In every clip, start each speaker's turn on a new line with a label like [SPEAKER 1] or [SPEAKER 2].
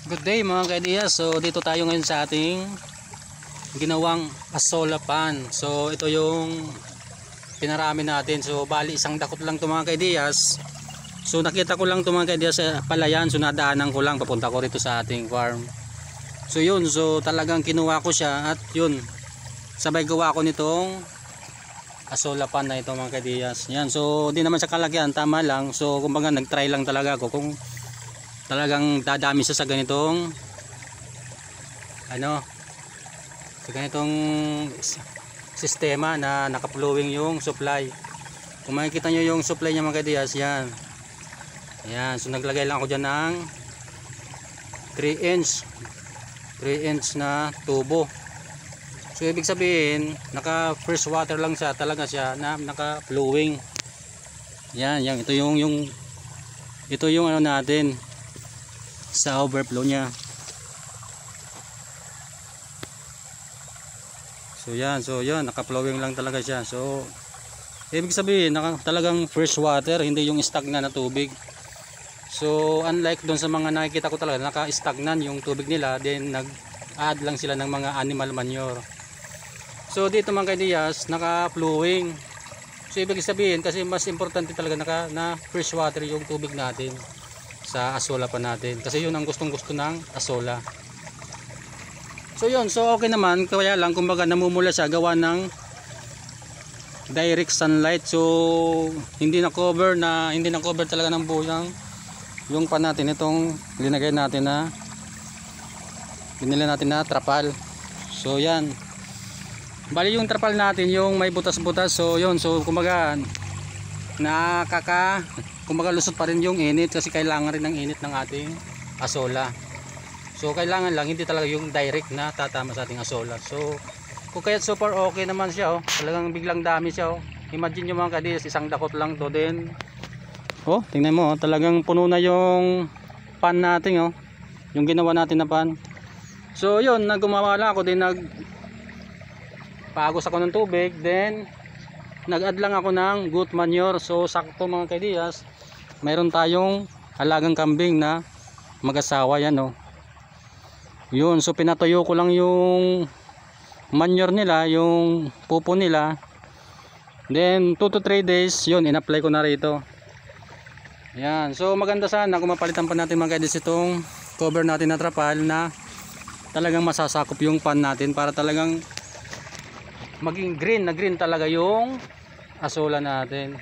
[SPEAKER 1] Good day mga ka-ideas. So dito tayo ngayon sa ating ginawang asola pan. So ito yung pinarami natin. So bali isang dakot lang ito mga ka-ideas. So nakita ko lang ito mga ka-ideas sa palayan. So nadaanan ko lang papunta ko rito sa ating farm. So yun, so talagang kinuha ko siya at yun, sabay gawa ko nitong asola pan na ito mga ka-ideas. Yan, so di naman sa kalagyan, tama lang. So kumbaga nag-try lang talaga ako kung talagang dadami siya sa ganitong sa ganitong sistema na naka-flowing yung supply. Kung makikita nyo yung supply niya mga ka-ideas, yan. Yan, so naglagay lang ako dyan ng 3 inch na tubo. So ibig sabihin, naka fresh water lang siya, talaga siya na naka-flowing. Yan, yan, ito yung ano natin sa overflow niya. So yan, naka-flowing lang talaga siya. So ibig sabihin talagang fresh water, hindi yung stagnan na tubig. So unlike doon sa mga nakikita ko talaga naka-stagnan yung tubig nila, then nag-add lang sila ng mga animal manure. So dito mga ka-ideas, naka-flowing. So ibig sabihin, kasi mas importante talaga na fresh water yung tubig natin sa asola pa natin, kasi yun ang gustong gusto ng asola. So yun, so okay naman, kaya lang kumbaga namumula siya gawa ng direct sunlight. So hindi na cover talaga ng buo yung pan natin, itong binili natin na trapal. So yan, bali yung trapal natin yung may butas-butas. So yun, so kumbaga kumbaga lusot pa rin yung init, kasi kailangan rin ng init ng ating asola. So kailangan lang hindi talaga yung direct na tatama sa ating asola. So kung kaya super okay naman siya, talagang biglang dami siya. Imagine nyo mga kadis, isang dakot lang to, din tingnan mo, talagang puno na yung pan natin, yung ginawa natin na pan. So yun, gumawa lang ako, din nagpagos ako ng tubig, then nag-add lang ako ng goat manure. So sakto mga kaidiyas, mayroon tayong alagang kambing na mag-asawa yan, yun, so pinatuyo ko lang yung manure nila, yung pupo nila, then 2 to 3 days yun, in-apply ko na rito. Yan, so maganda sana kung mapalitan pa natin mga kaidiyas itong cover natin na trapal, na talagang masasakop yung pan natin para talagang maging green na green talaga yung asola natin.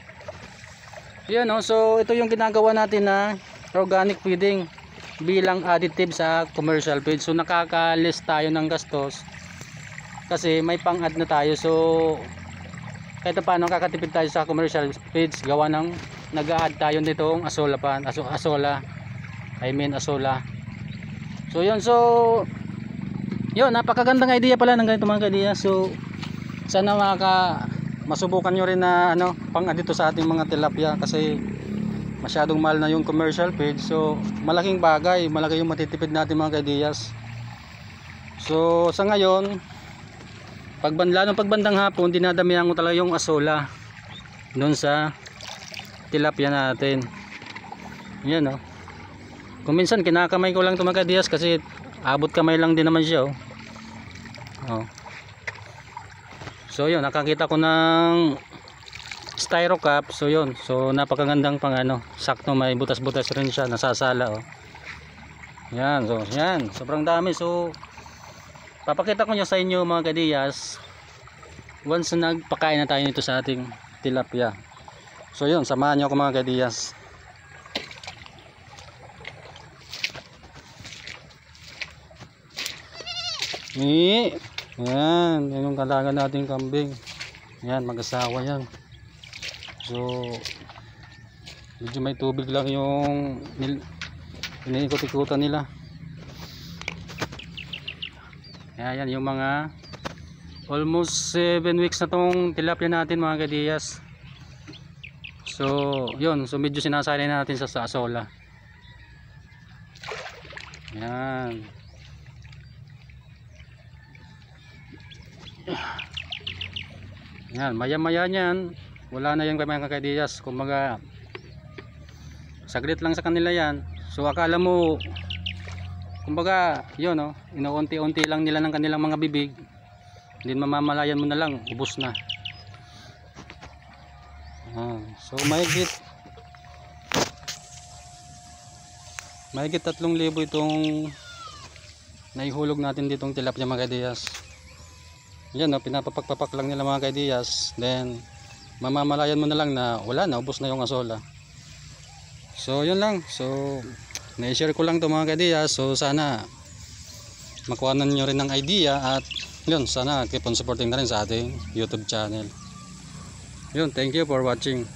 [SPEAKER 1] Yan, so ito yung ginagawa natin na organic feeding bilang additive sa commercial feed. So nakaka-less tayo ng gastos kasi may pang-add na tayo. So kahit paano kakatipid tayo sa commercial feeds gawa ng nag-a-add tayo nitong asola pan, asola. So yun, yun, napakagandang idea pala ng ganito mga ka-idea. So sana masubukan nyo rin na pang-add dito sa ating mga tilapia, kasi masyadong mahal na yung commercial feed. So malaking bagay, malaki yung matitipid natin mga ka-ideyas. So sa ngayon, pagbandang hapon, dinadamihan ko talaga yung asola doon sa tilapia natin. Yan, kung minsan kinakamay ko lang ito mga ka-ideyas, kasi abot kamay lang din naman siya. So yun, nakakita ko ng styro cup. So yun, so napakagandang sakto, may butas-butas rin siya, nasasala. Yan, so yan, sobrang dami. So papakita ko nyo sa inyo mga kadiyas once na nagpakain na tayo nito sa ating tilapia. So yun, samahan nyo ako mga kadiyas. Yan, yan yung kalaga nating kambing. Yan, mag-asawa yan. So medyo may tubig lang yung iniikot-ikutan nila. Yan yung mga almost 7 weeks na tong tilapia natin mga kadiyas. So yun, so medyo sinasanay natin sa asola. Yan. Yan, maya-maya niyan wala na yung mga ka-ideyas. Kumbaga saglit lang sa kanila yan. So akala mo kumbaga yun no, inuunti-unti lang nila ng kanilang mga bibig, then mamamalayan mo na lang ubos na. So mahigit 3,000 itong naihulog natin ditong tilapia mga kaidiyas. Yan no, pinapapakpapak lang nila mga kaidiyas, then mamamalayan mo na lang na wala na, ubos na yung asola. So yun lang, so na-share ko lang to mga kaidiyas. So sana makuhanan nyo rin ng idea, at yun, sana keep on supporting na rin sa ating YouTube channel. Yun, thank you for watching.